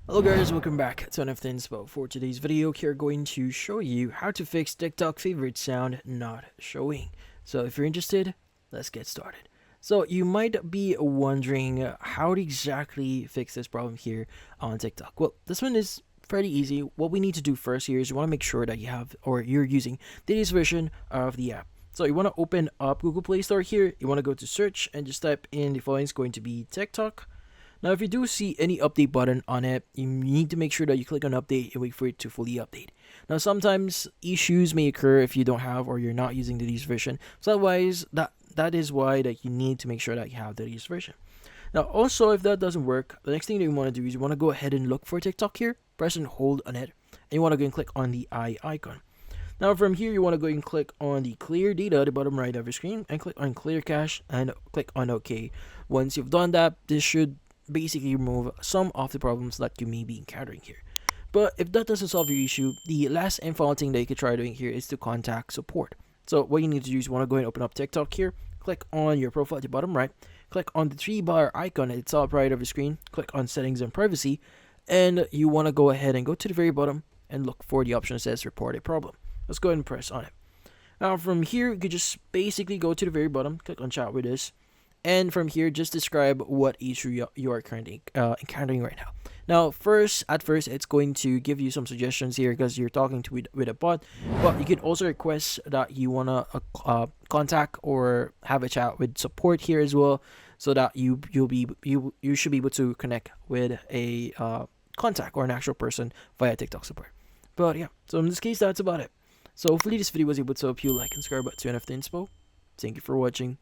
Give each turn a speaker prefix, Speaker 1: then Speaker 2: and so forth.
Speaker 1: Hello guys, welcome back to NFT Inspo. For today's video, we're going to show you how to fix TikTok favorite sound not showing. So if you're interested, let's get started. So you might be wondering how to exactly fix this problem here on TikTok. Well, this one is fairly easy. What we need to do first here is you want to make sure that you have or you're using the latest version of the app. So you want to open up Google Play Store here. You want to go to search and just type in the following. It's going to be TikTok. Now, if you do see any update button on it, you need to make sure that you click on update and wait for it to fully update. Now, sometimes issues may occur if you don't have or you're not using the latest version. So otherwise, that is why that you need to make sure that you have the latest version. Now, also, if that doesn't work, the next thing that you want to do is you want to go ahead and look for TikTok here, press and hold on it, and you want to go and click on the eye icon. Now, from here, you want to go and click on the clear data at the bottom right of your screen and click on clear cache and click on OK. Once you've done that, this should basically remove some of the problems that you may be encountering here. But if that doesn't solve your issue, the last and final thing that you could try doing here is to contact support. So what you need to do is you want to go and open up TikTok here, click on your profile at the bottom right, click on the three bar icon at the top right of your screen, click on settings and privacy, and you want to go ahead and go to the very bottom and look for the option that says report a problem. Let's go ahead and press on it. Now from here, you could just basically go to the very bottom, click on chat with us, and from here just describe what issue you are currently encountering right now. Now at first it's going to give you some suggestions here because you're talking to with a bot, but you can also request that you want to contact or have a chat with support here as well, so that you should be able to connect with a contact or an actual person via TikTok support. But yeah, so in this case, that's about it. So hopefully this video was able to help you. Like and subscribe to NFT Inspo. Thank you for watching.